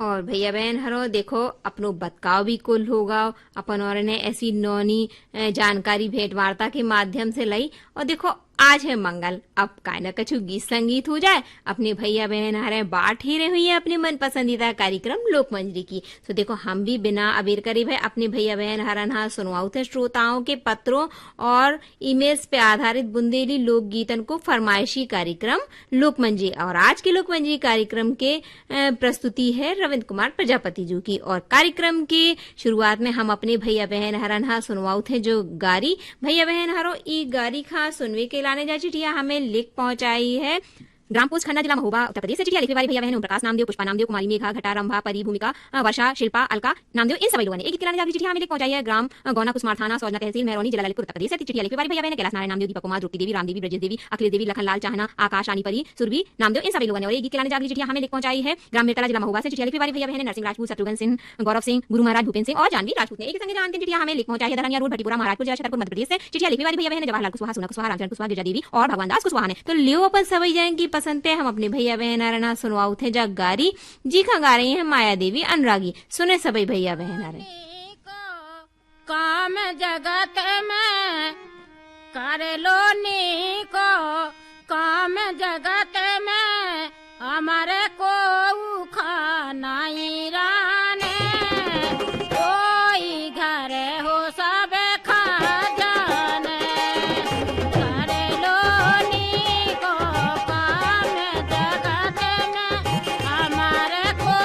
और भैया बहन हरो देखो अपनो बतकाव भी कुल होगा अपन और ने ऐसी नौनी जानकारी भेंट वार्ता के माध्यम से लई। और देखो आज है मंगल, अब काय न कछु गीत संगीत हो जाए। अपने भैया बहन हरे बाट ही रहे हुई है अपने मन पसंदीदा कार्यक्रम लोकमंजरी की। तो देखो हम भी बिना अबेर करे भाई अपने भैया बहन हरन हा सुनवाऊ थे श्रोताओं के पत्रों और ईमेल्स पे आधारित बुंदेली लोकगीतन को फरमाइशी कार्यक्रम लोकमंजरी। और आज के लोकमंजरी कार्यक्रम के प्रस्तुति है रविंद्र कुमार प्रजापति जी की। और कार्यक्रम के शुरुआत में हम अपने भैया बहन हरन हा सुनवाऊ थे जो गारी भैया बहन हरो ई गारी खा सुनवे के लाने जा चिठिया हमें लिख पहुंचाई है ग्राम पोस्ट खन्ना जिला महोबा उत्तर प्रदेश से। चिठिया लिखने वाली भैया बहन ओम प्रकाश नामदेव, पुष्पा नामदेव, कुमारी मेघा, घटा, रंभा, परी, भूमिका, वर्षा, शिल्पा, अलका नामदेव, इन सभी लोगों ने एक गीत के लाने जाकर चिठिया हमें लिख पहुंचाई है ग्राम गौना कुसमार थाना सौजना तहसील मेहरौनी जिला ललितपुर उत्तर प्रदेश से। चिठिया लिखने वाली भैया बहन कैलाश नारायण नामदेव, दीपक कुमार, द्रुपति देवी, रामदेवी, ब्रजेश देवी, अखिलेश देवी, लखनलाल चाहना, आकाश, रानी परी, सुरभि नामदेव, इन सभी लोगों ने और एक गीत के लाने जाकर चिठिया हमें लिख पहुंचाई है ग्राम मेरतला जिला महोबा से। चिठिया लिखने वाली भैया बहन नरसिंह राजपूत, शत्रुघ्न सिंह, गौरव सिंह, गुरु महाराज भूपेन्द्र सिंह और जानवी राजपूत ने एक संगे जानते चिठिया हमें लिख पहुंचाई है धरनिया रोड भट्टीपुरा महाराजपुर जिला छतरपुर मध्य प्रदेश से। चिठिया लिखने वाली भैया बहन जवाहरलाल कुशवाहा, सोना कुशवाहा, रामचंद्र कुशवाहा, गिरजा देवी और भगवान दास कुशवाहा ने। तो लियो अपन सभी जन की पसंद पे हम अपने भैया बहन रना सुनवाऊ थे जग गारी जी खा गा रही है माया देवी अनुरागी। सुने सभी भैया बहन रहे काम जगत में कर लो नी को काम जगत में हमारे को खानाई राने कोई घर हो सब खा जाने कर लो नी को काम जगत में हमारे को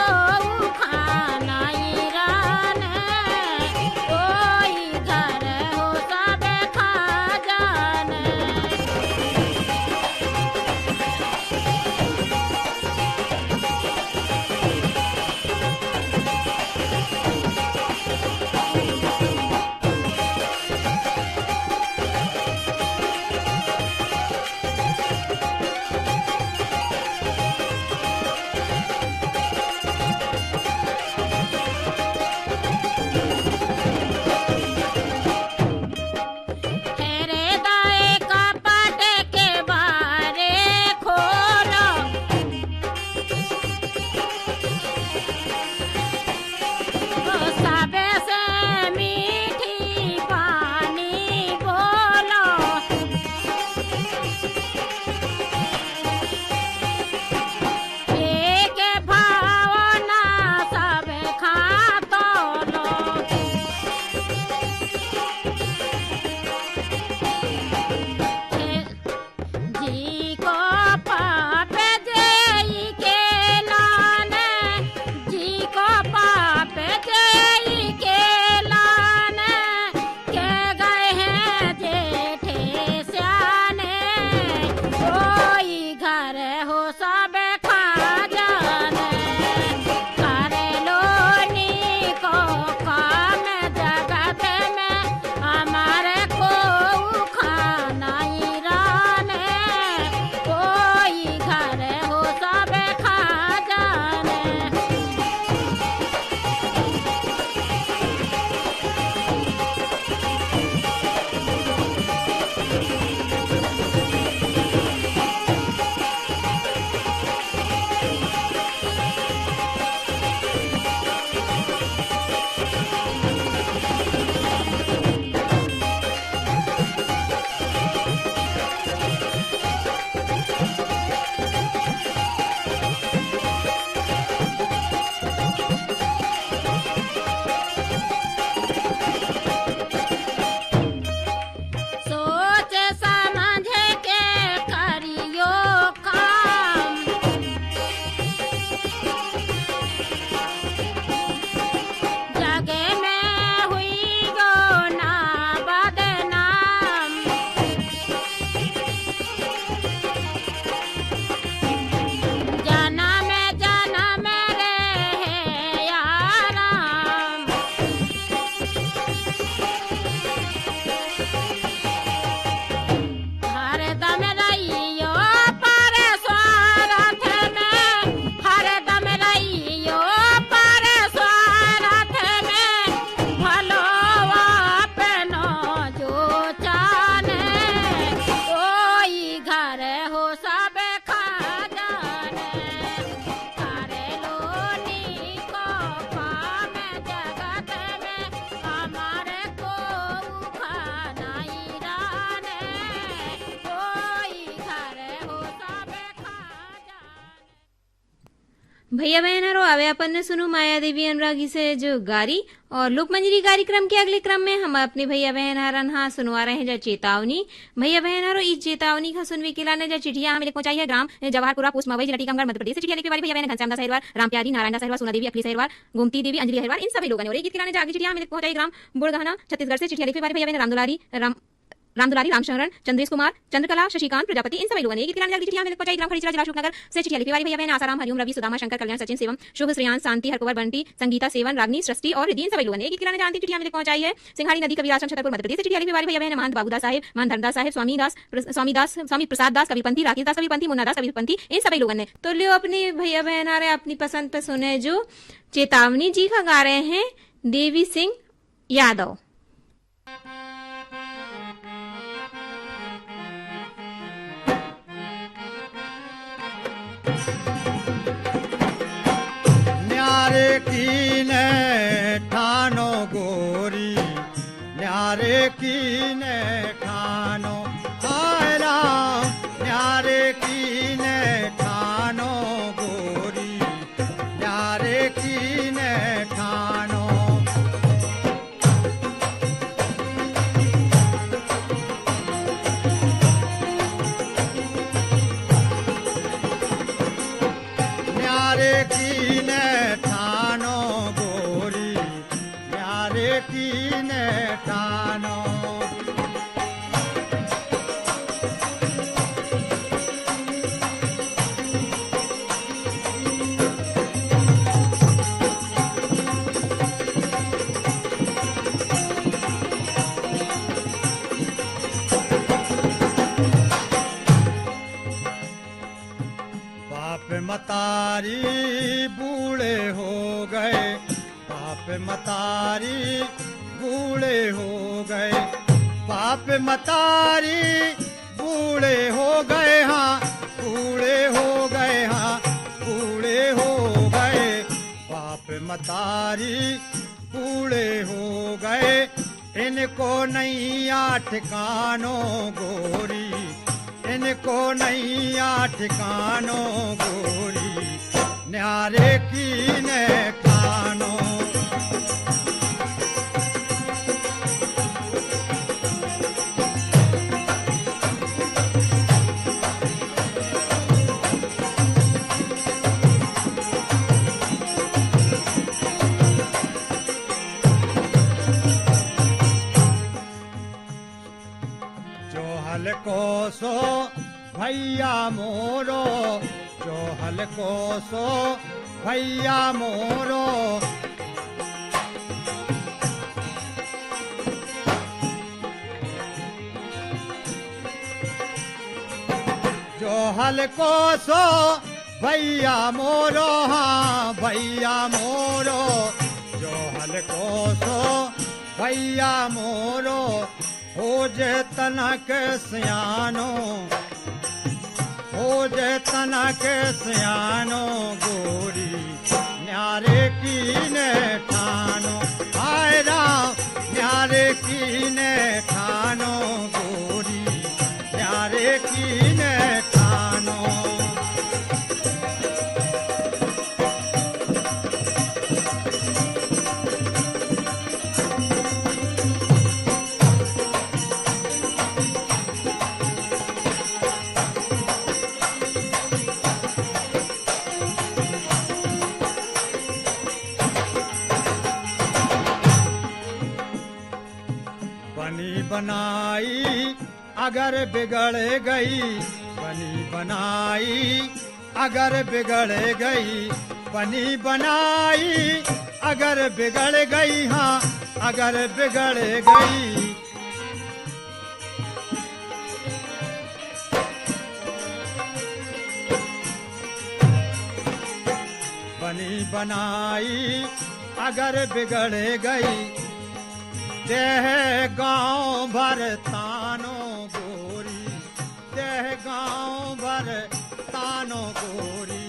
खानाई राने कोई घर हो सब खा जाने। भैया बहनों, अवे अपन ने सुनो माया देवी अनुरागी से जो गारी और लोकमंजरी कार्यक्रम के अगले क्रम में हम अपने भैया बहन हरन हाँ सुनवा रहे हैं जो चेतावनी। भैया बहनों, इस चेतावनी का सुनवे के लाने जो चिठिया हमें पहुंचाई है ग्राम जवाहरपुरा पोस्ट मवई जिला टीकमगढ़ मध्य प्रदेश से। चिठिया लिखने वाली भैया बहन घनश्याम दास अहिरवार, राम प्यारी, नारायण दास अहिरवार, सोना देवी, अखिलेश अहिरवार, गोमती देवी, अंजलि अहिरवार, इन सभी लोगों ने और एक गीत जाके चिठिया हमें पहुंचाई ग्राम बुड़गहना छत्तीसगढ़ से। चिठिया लिखने वाले भैया बहन रामदुलारी, रामशरण, चंद्रेश कुमार, चंद्रकला, शशिकांत प्रजापति, इन सभी लोगों ने एक चिठिया हमें पहुंचाई ग्राम खड़ीचरा जिला अशोकनगर से। चिठिया लिखने वाली भैया बहन आसाराम, हरिओम, रवि, सुदामा, शंकर, कल्याण, सचिन, सेवम, शुभ, श्रेयांश, शांति, हरकुवर, बंटी, संगीता, सेवन, रागनी, सृष्टि और रिद्धि, इन सभी लोगों ने एक जानती चिठिया हमें पहुंचाई है सिंघाड़ी नदी कबीर आश्रम छतरपुर मध्य प्रदेश से। चिठिया लिखने वाली भैया बहन महंत बाबूदास साहेब, महंत धर्मदास साहेब, स्वामी प्रसाद दास कविपंथी, राकेश दास कविपंथी, मुन्ना दास कविपंथी, इन सभी लोगों ने। तो लियो अपनी भैया बहन आ रहे अपनी पसंद पे सुने जो चेतावनी जी का गा रहे हैं देवी सिंह यादव। न्यारे कीने ठानो गोरी, न्यारे कीने ठानो हाय राम, न्यारे कीने ठानो गोरी, न्यारे कीने ठानो। न्यारे कीने ठानो गोरी, न्यारे कीने ठानो। बाप मतारी बूढ़े हो गए, बाप मतारी बूढ़े हो गए, बाप मतारी बूढ़े हो गए, हाँ बूढ़े हो गए, हाँ बूढ़े हो गए, बाप मतारी बूढ़े हो गए, इनको नैया ठिकानो गोरी, इनको नैया ठिकानो गोरी, न्यारे कीने ठानो। जो हल को सो भैया मोरो, जो हल को सो भैया मोरो, जो हल को सो भैया मोरो, हाँ भैया मोरो, जो हल को सो भैया मोरो, हो जे तनक सियानो, हो जे तनक सियानो गोरी, न्यारे कीने ठानो हाय राम, न्यारे कीने ठानो गोरी, न्यारे कीने ठानो। बनी बनाई अगर बिगड़ गई, बनी बनाई अगर बिगड़ गई, बनी बनाई अगर बिगड़ गई, हाँ अगर बिगड़ गई, बनी बनाई अगर बिगड़ गई, देह गांव भर तानो गोरी, देह गांव भर तानो गोरी,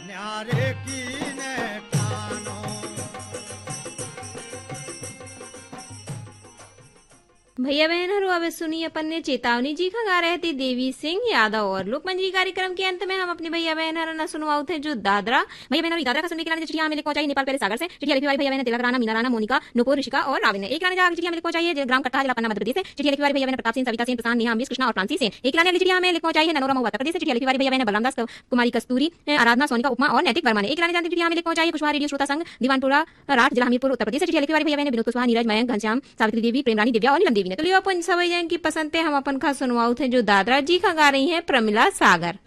न्यारे कीने ठानो। भैया बहन अब सुनी अपन ने चेतावनी जी का गा रहे थे देवी सिंह यादव। और लोकमंजरी कार्यक्रम के अंत में हम अपने भैया बहन न सुनवाओ थे जो दादरा। भैया बहन दादरा का सुनने के लिए चिट्ठियां हमें लिख पहुंचाई नेपाल पहले सागर से। चिट्ठियां लिखी वाली भैया बहन तिलक राणा, मीना राणा, मोनिका, नुपुर, ऋषिका और राविन ने। एक लाने जाकर चिट्ठियां हमें लिख पहुंचाई है ग्राम कट्टा जिला पन्ना मध्य प्रदेश से। चिट्ठियां लिखी वाली भैया बहन प्रताप सिंह, सविता सिंह, प्रशांत, नेहा, अमरीश, कृष्णा और फ्रांसी से। एक लाने चिट्ठियां हमें लिख पहुंचाई है ननौरा उत्तर प्रदेश से। चिट्ठियां लिखी वाली भैया बहन बलरामदास, कुमारी कस्तूरी, आराधना, सोनिका, उपमा और नैतिक वर्मा ने। एक लाने जानती चिट्ठियां हमें लिख पहुंचाई है कुशवाहा रेडियो श्रोता संघ, दीवानपुरा राठ, जिला हमीरपुर उत्तर प्रदेश से। चिट्ठियां लिखी वाली भैया बहन विनोद कुशवाहा, नीरज, मयंक, घनश्याम, सावित्री देवी, प्रेमरानी, दिव्या और नीलम देवी ने। तो लियो अपन सब जन की पसंद थे हम अपन का सुनवाओ थे जो दादरा जी का गा रही है प्रमिला सागर।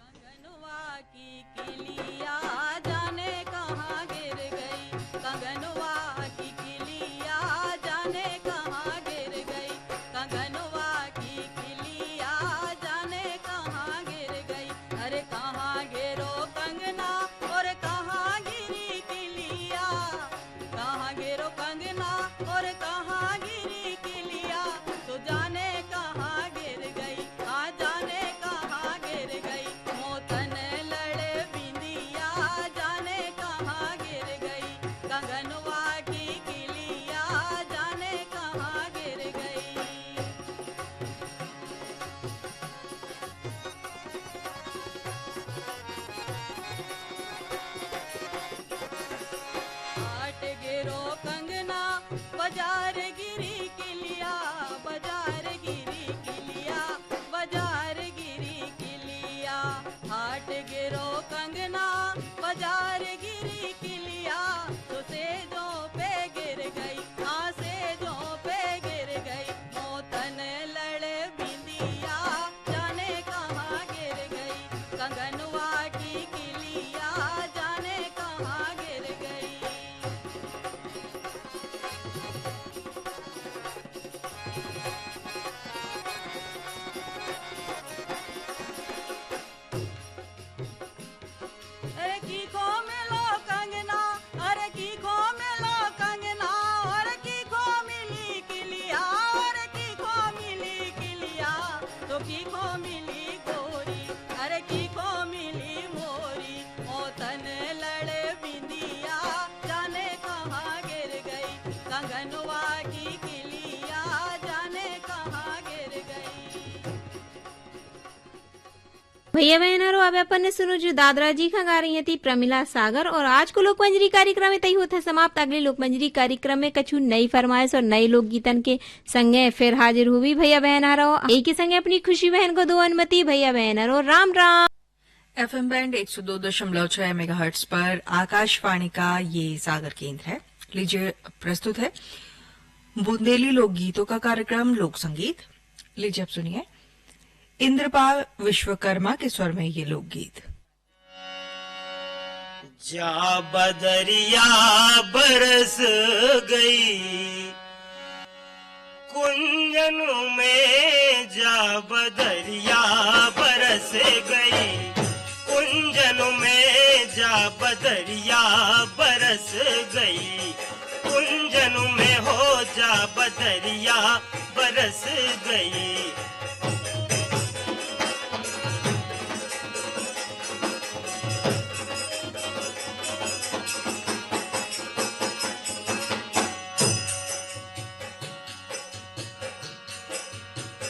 भैया बहनों अब अपन ने सुनो जो दादरा जी का गा रही थी प्रमिला सागर। और आज को लोकमंजरी कार्यक्रम में तय होता समाप्त। अगले लोकमंजरी कार्यक्रम में कछु नई फरमाइश और नए लोकगीतन के संगे फिर हाजिर हुई भैया बहनारो। एक ही संगे अपनी खुशी बहन को दो अनुमति भैया बहनारो। Ram Ram. FM band 102.6 megahertz पर आकाशवाणी का ये सागर केंद्र है। लीजिए प्रस्तुत है बुंदेली लोकगीतों का कार्यक्रम लोक संगीत। लीजिए अब सुनिए इंद्रपाल विश्वकर्मा के स्वर में ये लोकगीत। जा बदरिया बरस गई कुंजन में, जा बदरिया बरस गई कुंजन में, जा बदरिया बरस गई कुंजन में, हो जा बदरिया बरस गई।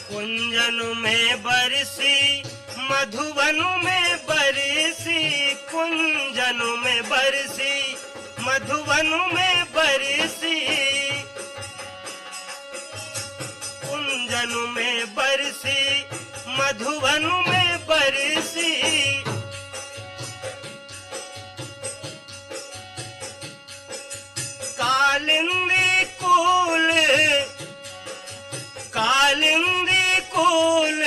कुंजन में बरसी मधुवन में बरसी कुंजन में बरसी मधुवन में बरसी कुंजन में बरसी मधुवन में बरसी कालिंदी कुल कालिंदी कुल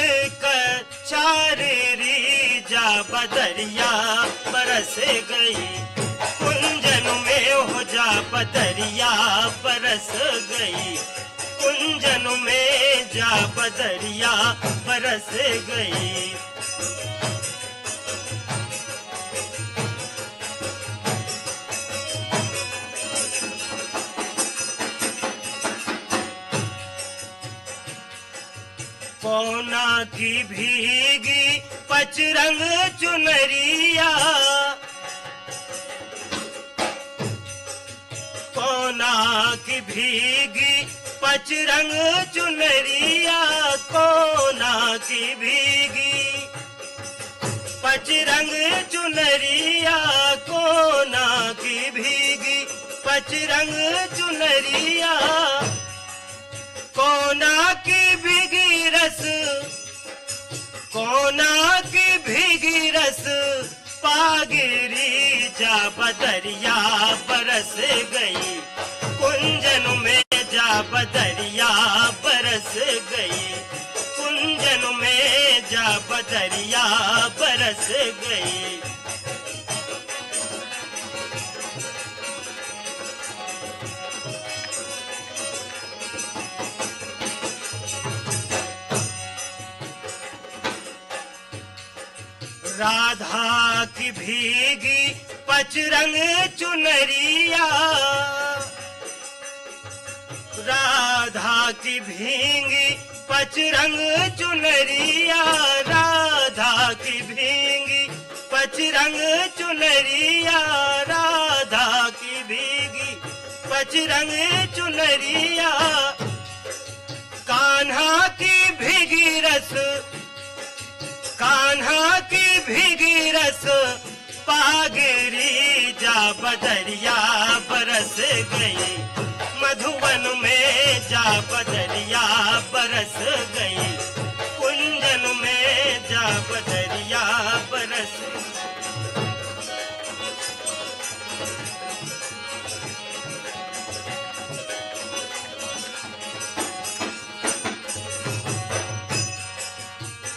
चारी जा बदरिया बरस गई कुंजन में, हो जा बदरिया बरस गई कुंजन में, जा बदरिया बरस गई। कोना की भीगी पचरंग चुनरिया कोना की भीगी पचरंग चुनरिया कोना की भीगी, पचरंग चुनरिया कोना की भीगी, पचरंग चुनरिया कोना की भीगी रस, कोना की भीगी रस पागिरी जा बदरिया बरस गई, कुंजन में जा बदरिया बरस गई, कुंजन में जा बदरिया बरस गई। राधा की भीगी पचरंग चुनरिया, राधा की भीगी पचरंग चुनरिया, राधा की भीगी पचरंग चुनरिया, राधा की भीगी पचरंग चुनरिया, कान्हा की भीगी रस, कान्हा की भीगी रस पागिरी जा बदरिया बरस गई, मधुवन में जा बदरिया बरस गई, कुंजन में जा बदरिया बरस गई।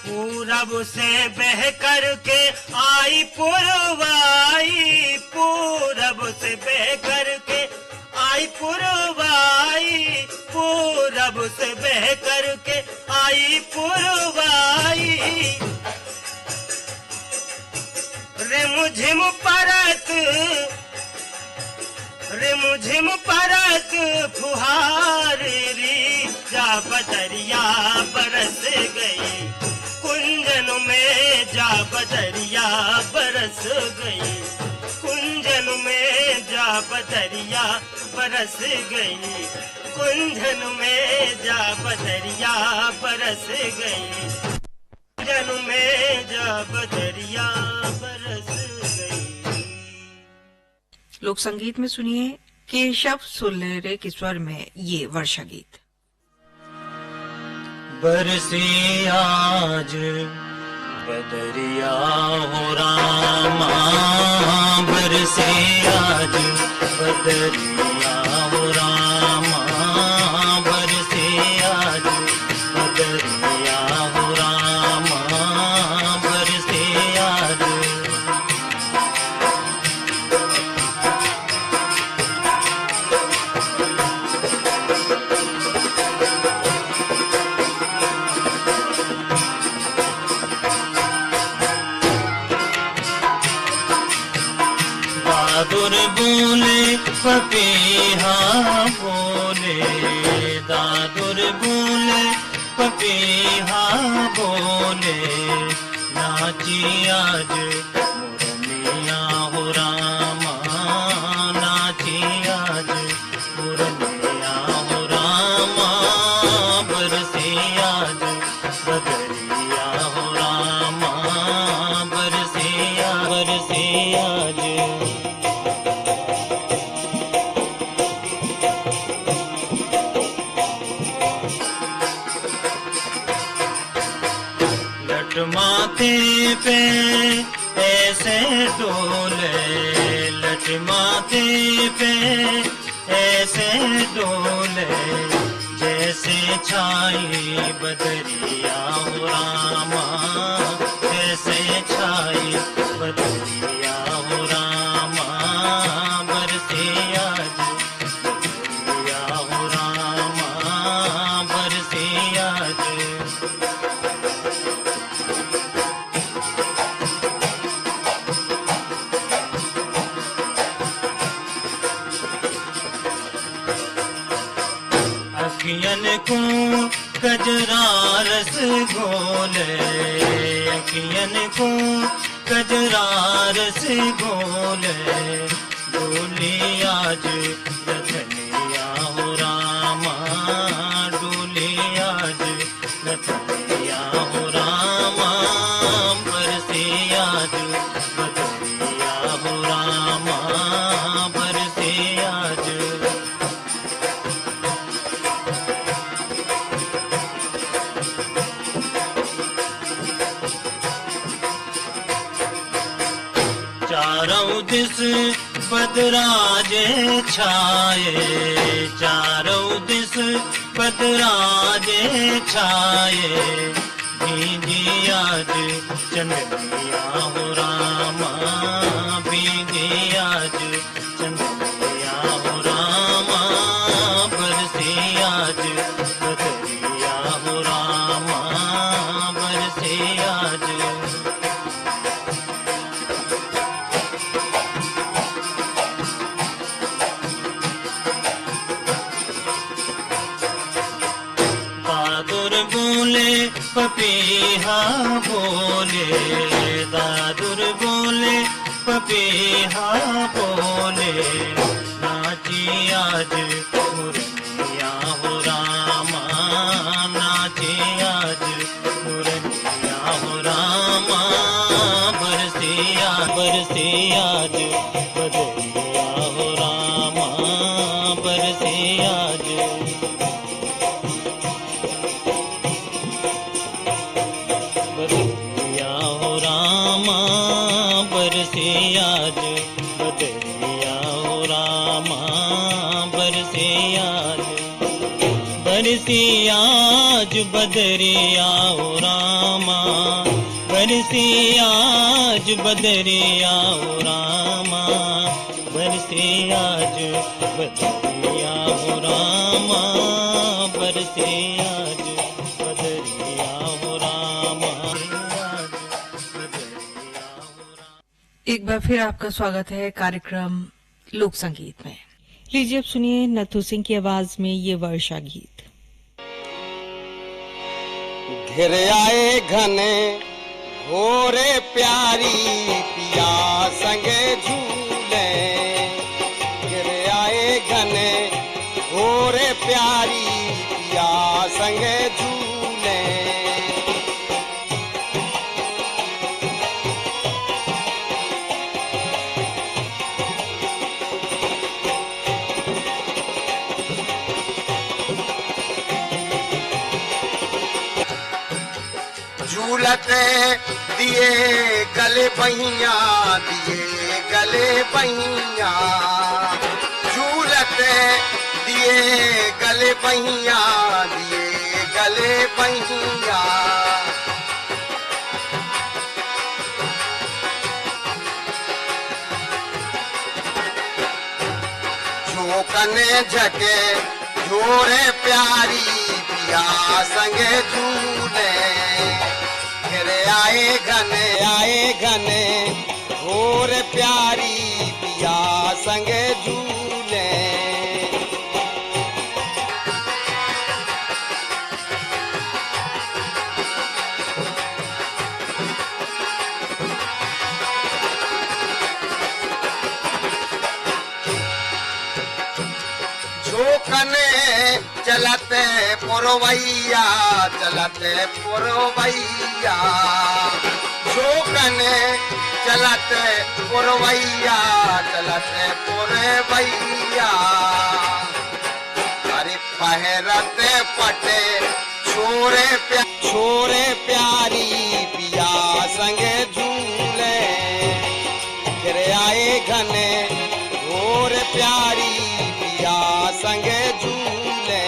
पूरब से बह कर के आई पुरवाई, पूरब से बह कर के आई पुरवाई, पूरब से बह कर के आई पुरवाई, रिमझिम परत, रिमझिम परत फुहारी जा बदरिया बरस गई, कुंजन में जा बदरिया बरस गई, कुंजन में जा बदरिया बरस गई, कुंजन में जा बदरिया बरस गई, कुंजन में जा बदरिया बरस गई। लोक संगीत में सुनिए केशव सुलेरे के स्वर में ये वर्षा गीत। बरसे आज बदरिया हो रामा, बरसे आज बदरिया हो रामा, बरसे आज बदरिया हो रामा, बरसे आज। दादुर बोले पपीहा बोले, दादुर बोले पपीहा बोले, नाची आज मुरलिया हो रामा, नाची आज मुरलिया हो रामा, बरसे आज बदरिया हो रामा, बरसे आज। लट माथे पे ऐसे डोले, लट माथे पे ऐसे डोले, जैसे छाई बदरिया हो रामा, जैसे छाई बदरिया हो रामा, बरसे आज बदरिया हो रामा, बरसे आज। अखियन को कजरा रस घोले, अखियन को कजरा रस घोले, बोली आज रतनिया हो रामा, दिस बदराजे छाए, चारों दिस बदराजे छाए, भीगी आज चंदनिया हो रामा, भीगी आज चंदनिया हो रामा, बरसी आज बदरिया हो रामा, बरसी आज। दादुर बोले पपीहा बोले, दादुर बोले पपीहा बोले, नाची आज मुरनिया हो रामा, नाची आज मुरनिया हो रामा, बरसिया बरसिया आज बदरिया हो रामा, बरसिया आज। बदरिया हो रामा, बरसे आज बदरिया हो रामा, बरसे आज, बरसे आज बदरिया हो रामा, बरसे आज बदरिया हो रामा, बरसे आज बदरिया हो रामा, बरसे आज बदरिया हो रामा। एक बार फिर आपका स्वागत है कार्यक्रम लोक संगीत में। लीजिए अब सुनिए नथु सिंह की आवाज में ये वर्षा गीत। घिर आए घने घोरे प्यारी पिया संगे झूले, घिर आए घने घोरे प्यारी पिया संगे झूले, झूलते दिए गले बहिया, दिए गले बहिया, झूलते दिए गले बहिया, दिए गले बहिया, झोंकने झके झोरे प्यारी पिया संगे झूले, आए घने घोर प्यारी पिया संगे झूले, झोंकने चलते पुरवैया, चलते पुरवैया, झोंकने चलते पुरवैया, चलते पुरवैया, अरे पहरते पटे छोरे प्यारी पिया संगे झूले, फिर आए घने घोर प्यारी पिया संगे झूले,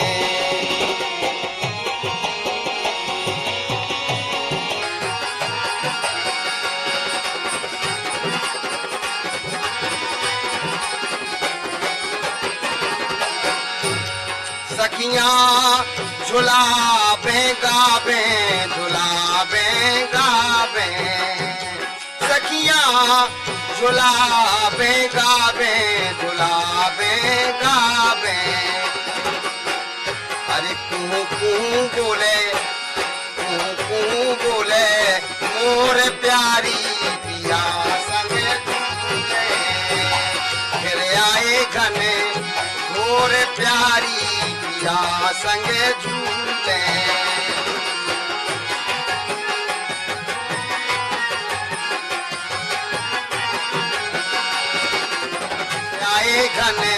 सखियां झुलाबे गाबे, झुलाबे गाबे, सखियां झुलाबे गाबे, झुलाबे गाबे, अरे कूं कूं बोले, कूं कूं बोले, मोर प्यारी पिया संगे झूले, फिर आए घने मोर प्यारी पिया संगे झूले, आए घने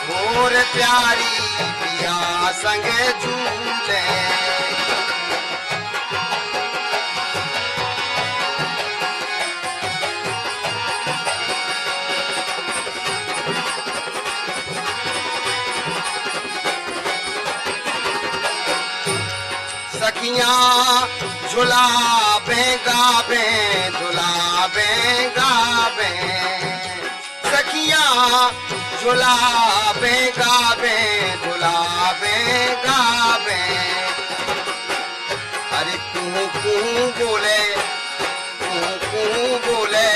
मोर प्यारी पिया संगे झूले, युवतियां झुलाबे गाबे झुलाबे गाबे सखियां झुलाबे गाबे झुलाबे गाबे अरे बोले बोले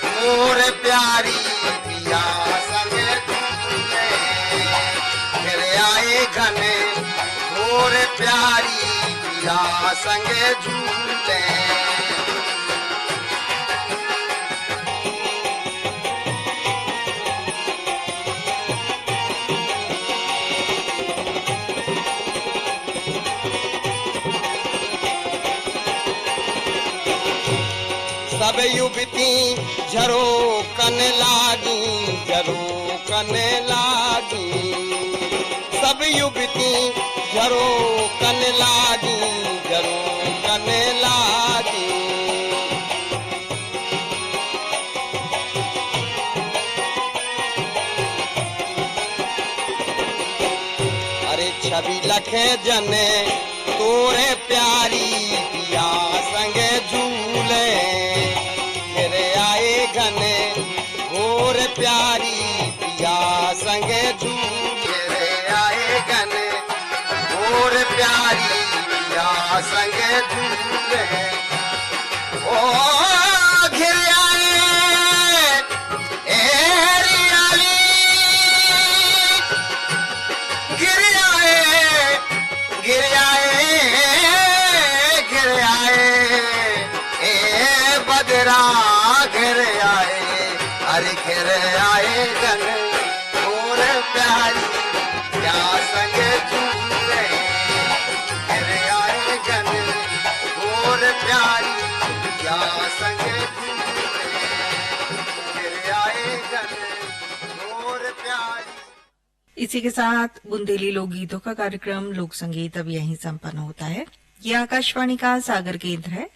मोर प्यारी पिया संग झूले फिर आए घने मोर प्यारी पिया संग झूले सब युवती झरो कन लागी सब युवती झरो कन लागी अरे छवि लखे जने तोरे प्यारी पिया संग झूले फिर आए घने और प्यारी पिया संग झूले आए घने और प्यारी पिया संग झूले ओ घिर आए एरियाली गिर आए ए बदरा घिर आए अरे घिर आए गन और प्यारी क्या संग झूले घिर आए गन और प्यारी क्या संग झूले घिर आए गन और प्यारी। इसी के साथ बुंदेली लोकगीतों का कार्यक्रम लोक संगीत अब यहीं संपन्न होता है। ये आकाशवाणी का सागर केंद्र है।